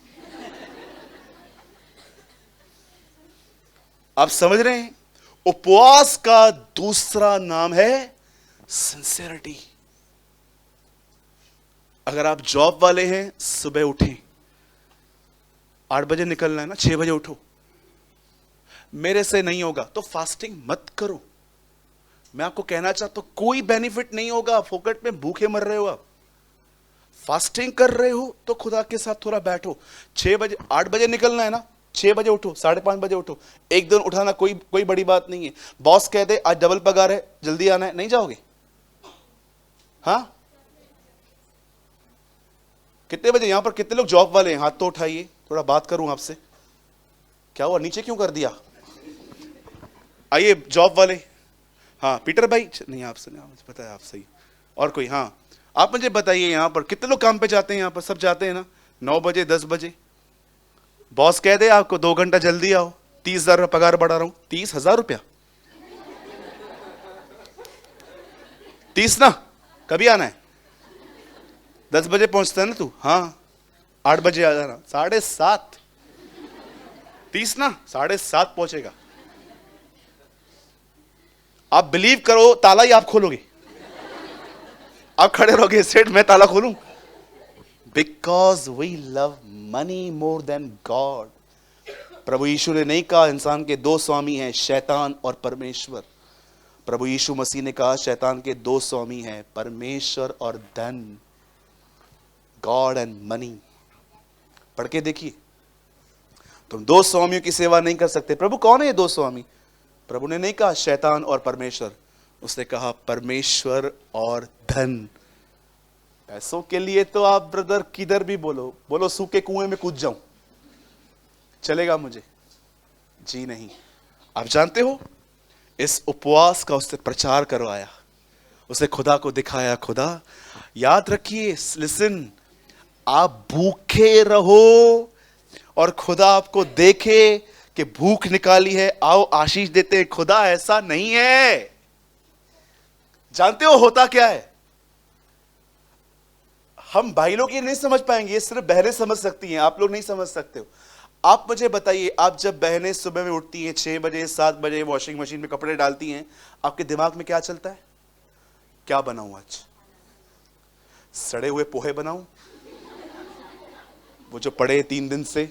आप समझ रहे हैं, उपवास का दूसरा नाम है सिंसियरिटी। अगर आप जॉब वाले हैं, सुबह उठें, 8 बजे निकलना है ना, 6 बजे उठो। मेरे से नहीं होगा तो फास्टिंग मत करो। मैं आपको कहना चाहता हूं, कोई बेनिफिट नहीं होगा, फोकट में भूखे मर रहे हो आप। फास्टिंग कर रहे हो तो खुदा के साथ थोड़ा बैठो। 6 बजे 8 बजे निकलना है ना, 6 बजे उठो, 5:30 बजे उठो। एक दिन उठाना कोई बड़ी बात नहीं है। बॉस कह दे आज डबल पगार है, जल्दी आना है, नहीं जाओगे? हाँ, कितने बजे? यहां पर कितने लोग जॉब वाले हैं? हाथ तो उठाइए, थोड़ा बात करूं आपसे। क्या हुआ, नीचे क्यों कर दिया? आइए जॉब वाले। हाँ पीटर भाई, नहीं आपसे नहीं, मुझे पता है आप सही। और कोई? हाँ, आप मुझे बताइए, यहां पर कितने लोग काम पे जाते हैं? यहां पर सब जाते हैं ना, 9 बजे 10 बजे। बॉस कह दे आपको 2 घंटा जल्दी आओ, 30,000 पगार बढ़ा रहा हूं। 30,000 रुपया? 30 ना, कभी आना है? 10 बजे पहुंचता है ना तू? हाँ, 8 बजे आ जाना, 7:30। 30 ना, 7:30 पहुंचेगा। आप बिलीव करो, ताला ही आप खोलोगे। आप खड़े रहोगे, सेठ मैं ताला खोलूं? Because we love money more than God. प्रभु यीशु ने नहीं कहा इंसान के 2 स्वामी हैं, शैतान और परमेश्वर। प्रभु यीशु मसीह ने कहा शैतान के 2 स्वामी हैं, परमेश्वर और धन, गॉड एंड मनी। पढ़ के देखिए, तुम 2 स्वामियों की सेवा नहीं कर सकते। प्रभु कौन है ये 2 स्वामी? प्रभु ने नहीं कहा शैतान और परमेश्वर, उसने कहा परमेश्वर और धन। पैसों के लिए तो आप ब्रदर किधर भी बोलो सूखे कुएं में कूद जाऊं, चलेगा मुझे? जी नहीं। आप जानते हो, इस उपवास का उसने प्रचार करवाया, उसे खुदा को दिखाया। खुदा, याद रखिए, लिसन, आप भूखे रहो और खुदा आपको देखे कि भूख निकाली है, आओ आशीष देते हैं। खुदा ऐसा नहीं है। जानते हो होता क्या है? हम भाई लोग ये नहीं समझ पाएंगे, ये सिर्फ बहनें समझ सकती हैं, आप लोग नहीं समझ सकते हो। आप मुझे बताइए, आप जब बहनें सुबह में उठती हैं 6 बजे 7 बजे, वॉशिंग मशीन में कपड़े डालती हैं, आपके दिमाग में क्या चलता है? क्या बनाऊं आज? सड़े हुए पोहे बनाऊं, वो जो पड़े 3 दिन से?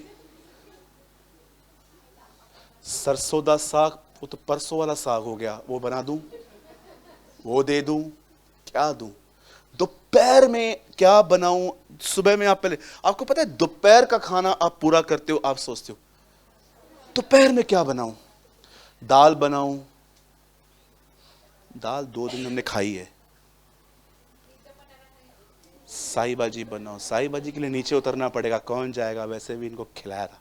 सरसों दा साग, वो तो परसों वाला साग हो गया, वो बना दूं? वो दे दूं? क्या दूं? दोपहर में क्या बनाऊं? सुबह में आप पहले, आपको पता है दोपहर का खाना आप पूरा करते हो, आप सोचते हो दोपहर में क्या बनाऊं? दाल बनाऊं? दाल 2 दिन हमने खाई है। साई भाजी बनाओ, साई भाजी के लिए नीचे उतरना पड़ेगा, कौन जाएगा, वैसे भी इनको खिलाया था।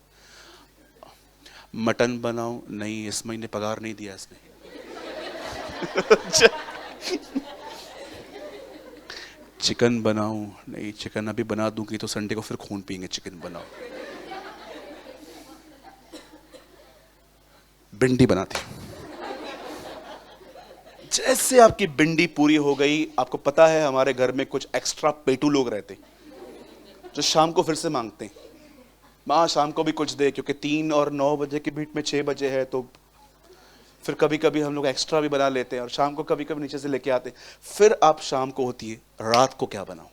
मटन बनाओ? नहीं, इस महीने पगार नहीं दिया इसने। चिकन बनाऊं? नहीं, चिकन अभी बना दूंगी तो संडे को फिर खून पिएंगे, चिकन बनाओ। भिंडी बनाती हूं। जैसे आपकी भिंडी पूरी हो गई, आपको पता है हमारे घर में कुछ एक्स्ट्रा पेटू लोग रहते जो शाम को फिर से मांगते हैं, माँ शाम को भी कुछ दे, क्योंकि 3 और 9 बजे के बीच में 6 बजे है, तो फिर कभी कभी हम लोग एक्स्ट्रा भी बना लेते हैं और शाम को कभी कभी नीचे से लेके आते हैं। फिर आप शाम को होती है, रात को क्या बनाऊं?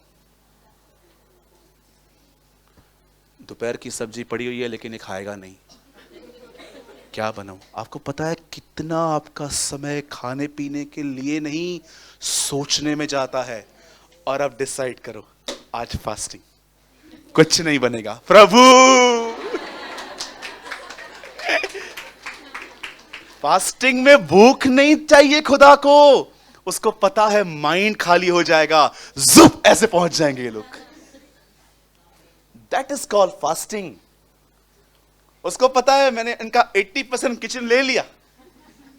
दोपहर की सब्जी पड़ी हुई है लेकिन ये खाएगा नहीं, क्या बनाऊं? आपको पता है कितना आपका समय खाने पीने के लिए नहीं, सोचने में जाता है। और अब डिसाइड करो, आज फास्टिंग, कुछ नहीं बनेगा। प्रभु, फास्टिंग में भूख नहीं चाहिए खुदा को, उसको पता है माइंड खाली हो जाएगा, जुप ऐसे पहुंच जाएंगे ये लोग। That is called fasting. उसको पता है मैंने इनका 80% किचन ले लिया,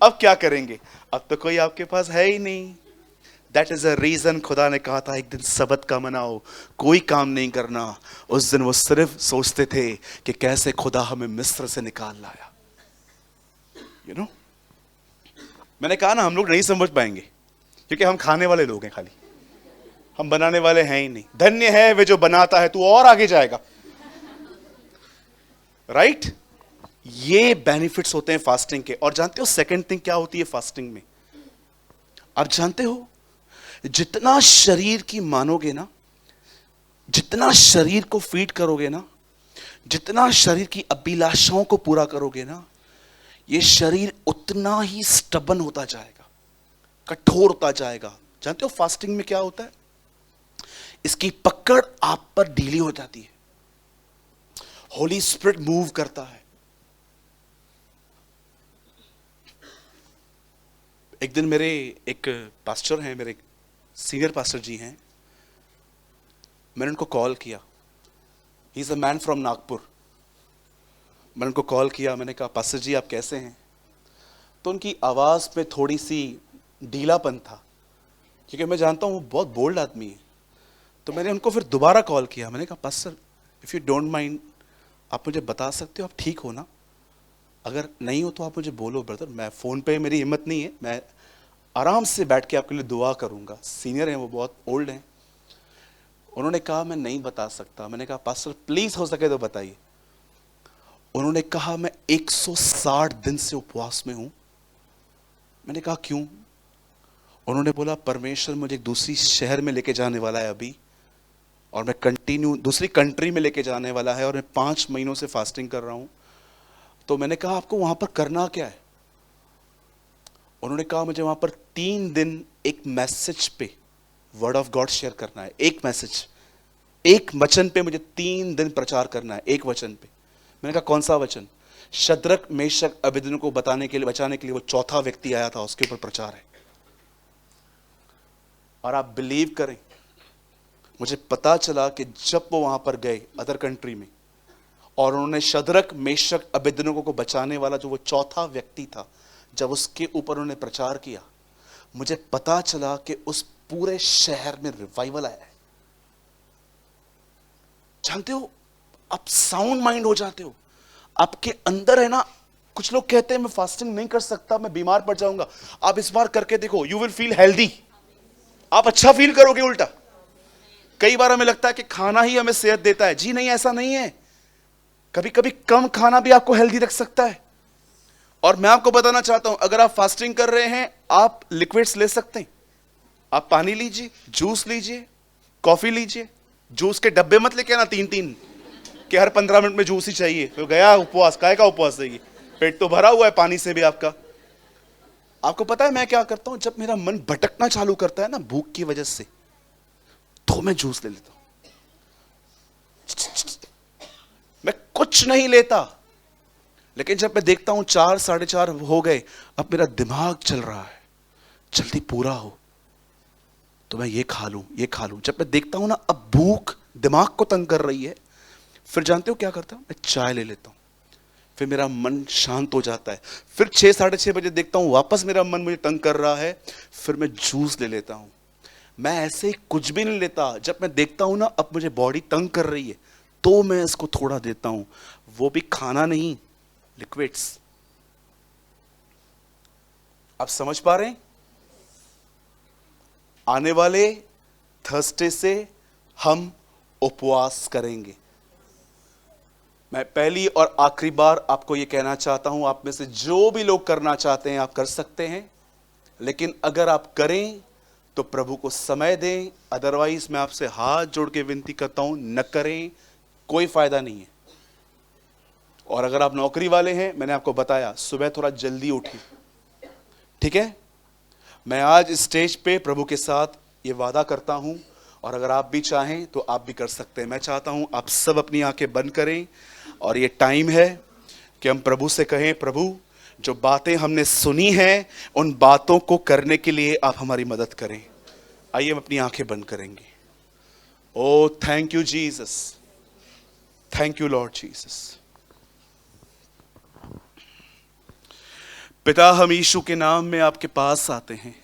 अब क्या करेंगे? अब तो कोई आपके पास है ही नहीं। दैट इज अ रीजन खुदा ने कहा था एक दिन सबत का मनाओ, कोई काम नहीं करना। उस दिन वो सिर्फ सोचते थे कि कैसे खुदा हमें मिस्र से निकाल लाया। You know? मैंने कहा ना हम लोग नहीं समझ पाएंगे, क्योंकि हम खाने वाले लोग हैं, खाली हम बनाने वाले हैं ही नहीं। धन्य है वे जो बनाता है, तू और आगे जाएगा, राइट? ये बेनिफिट्स होते हैं फास्टिंग के। और जानते हो सेकंड थिंग क्या होती है फास्टिंग में? आप जानते हो, जितना शरीर की मानोगे ना, जितना शरीर को फीड करोगे ना, जितना शरीर की अभिलाषाओं को पूरा करोगे ना, ये शरीर उतना ही स्टबन होता जाएगा, कठोर होता जाएगा। जानते हो फास्टिंग में क्या होता है? इसकी पकड़ आप पर ढीली हो जाती है, होली स्पिरिट मूव करता है। एक दिन मेरे एक पास्टर हैं, मेरे सीनियर पास्टर जी हैं, मैंने उनको कॉल किया। He is a man from Nagpur. मैंने उनको कॉल किया, मैंने कहा पास्टर जी आप कैसे हैं? तो उनकी आवाज़ में थोड़ी सी ढीलापन था, क्योंकि मैं जानता हूँ वो बहुत बोल्ड आदमी है। तो मैंने उनको फिर दोबारा कॉल किया, मैंने कहा pastor if you don't mind, आप मुझे बता सकते हो आप ठीक हो ना? अगर नहीं हो तो आप मुझे बोलो ब्रदर, मैं फ़ोन पे मेरी हिम्मत नहीं है, मैं आराम से बैठ के आपके लिए दुआ करूँगा। सीनियर हैं वो, बहुत ओल्ड हैं। उन्होंने कहा मैं नहीं बता सकता। मैंने कहा पास्टर प्लीज़ हो सके तो बताइए। उन्होंने कहा मैं 160 दिन से उपवास में हूं। मैंने कहा क्यों? उन्होंने बोला परमेश्वर मुझे एक दूसरी शहर में लेके जाने वाला है अभी, और मैं कंटिन्यू दूसरी कंट्री में लेके जाने वाला है, और मैं 5 महीनों से फास्टिंग कर रहा हूं। तो मैंने कहा आपको वहां पर करना क्या है? उन्होंने कहा मुझे वहां पर 3 दिन एक मैसेज पे वर्ड ऑफ गॉड शेयर करना है। एक मैसेज, एक वचन पे मुझे 3 दिन प्रचार करना है, एक वचन पे। मैंने कहा कौन सा वचन? शद्रक मेशक अबेदनगो को बचाने के लिए वो चौथा व्यक्ति आया था, उसके ऊपर प्रचार है। और आप बिलीव करें, मुझे पता चला कि जब वो वहां पर गए अदर कंट्री में, और उन्होंने शद्रक मेशक अबेदनगो को बचाने वाला जो वो चौथा व्यक्ति था, जब उसके ऊपर उन्होंने प्रचार किया, मुझे पता चला कि उस पूरे शहर में रिवाइवल आया है। जानते हो, आप साउंड माइंड हो जाते हो, आपके अंदर है ना। कुछ लोग कहते हैं मैं फास्टिंग नहीं कर सकता, मैं बीमार पड़ जाऊंगा। आप इस बार करके देखो, यू विल फील हेल्दी, आप अच्छा फील करोगे। उल्टा कई बार हमें लगता है कि खाना ही हमें सेहत देता है। जी नहीं, ऐसा नहीं है। कभी कभी कम खाना भी आपको हेल्दी रख सकता है। और मैं आपको बताना चाहता हूं, अगर आप फास्टिंग कर रहे हैं, आप लिक्विड्स ले सकते हैं। आप पानी लीजिए, जूस लीजिए, कॉफी लीजिए, जूस के डब्बे मत लेके आना 3-3 कि हर 15 मिनट में जूस ही चाहिए, तो गया उपवास, काय का उपवास है ये? पेट तो भरा हुआ है पानी से भी आपका। आपको पता है मैं क्या करता हूं, जब मेरा मन भटकना चालू करता है ना भूख की वजह से, तो मैं जूस ले लेता हूं। मैं कुछ नहीं लेता, लेकिन जब मैं देखता हूं 4 साढ़े 4 हो गए, अब मेरा दिमाग चल रहा है जल्दी पूरा हो, तो मैं ये खा लूं, ये खा लूं। जब मैं देखता हूं ना अब भूख दिमाग को तंग कर रही है, फिर जानते हो क्या करता हूं, मैं चाय ले लेता हूं, फिर मेरा मन शांत हो जाता है। फिर 6 साढ़े 6 बजे देखता हूं वापस मेरा मन मुझे तंग कर रहा है, फिर मैं जूस ले लेता हूं। मैं ऐसे ही कुछ भी नहीं लेता, जब मैं देखता हूं ना अब मुझे बॉडी तंग कर रही है, तो मैं इसको थोड़ा देता हूं, वो भी खाना नहीं, लिक्विड्स। आप समझ पा रहे हैं? आने वाले थर्सडे से हम उपवास करेंगे। मैं पहली और आखिरी बार आपको यह कहना चाहता हूं, आप में से जो भी लोग करना चाहते हैं आप कर सकते हैं, लेकिन अगर आप करें तो प्रभु को समय दें, अदरवाइज मैं आपसे हाथ जोड़ के विनती करता हूं न करें, कोई फायदा नहीं है। और अगर आप नौकरी वाले हैं, मैंने आपको बताया सुबह थोड़ा जल्दी उठिए, ठीक है? मैं आज स्टेज पे प्रभु के साथ ये वादा करता हूं, और अगर आप भी चाहें तो आप भी कर सकते हैं। मैं चाहता हूं आप सब अपनी आंखें बंद करें, और ये टाइम है कि हम प्रभु से कहें, प्रभु जो बातें हमने सुनी हैं उन बातों को करने के लिए आप हमारी मदद करें। आइए हम अपनी आंखें बंद करेंगे। Oh thank you Jesus, thank you Lord Jesus. पिता, हम यीशु के नाम में आपके पास आते हैं।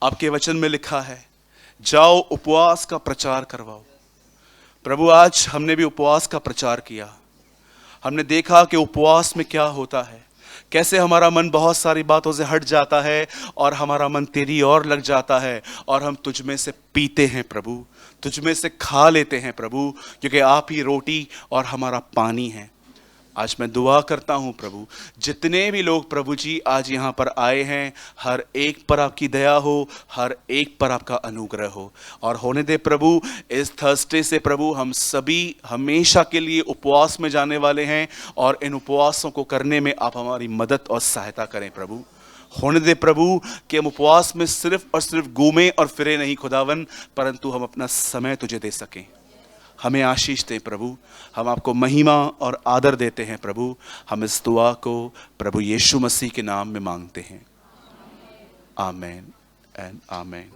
आपके वचन में लिखा है, जाओ उपवास का प्रचार करवाओ। प्रभु आज हमने भी उपवास का प्रचार किया। हमने देखा कि उपवास में क्या होता है, कैसे हमारा मन बहुत सारी बातों से हट जाता है और हमारा मन तेरी ओर लग जाता है, और हम तुझ में से पीते हैं प्रभु, तुझ में से खा लेते हैं प्रभु, क्योंकि आप ही रोटी और हमारा पानी है। आज मैं दुआ करता हूं प्रभु, जितने भी लोग प्रभु जी आज यहाँ पर आए हैं, हर एक पर आपकी दया हो, हर एक पर आपका अनुग्रह हो। और होने दे प्रभु, इस थर्सडे से प्रभु हम सभी हमेशा के लिए उपवास में जाने वाले हैं, और इन उपवासों को करने में आप हमारी मदद और सहायता करें प्रभु। होने दे प्रभु कि हम उपवास में सिर्फ और सिर्फ घूमें और फिरे नहीं खुदावन, परंतु हम अपना समय तुझे दे सकें। हमें आशीष दें प्रभु, हम आपको महिमा और आदर देते हैं प्रभु। हम इस दुआ को प्रभु यीशु मसीह के नाम में मांगते हैं, आमेन एंड आमेन।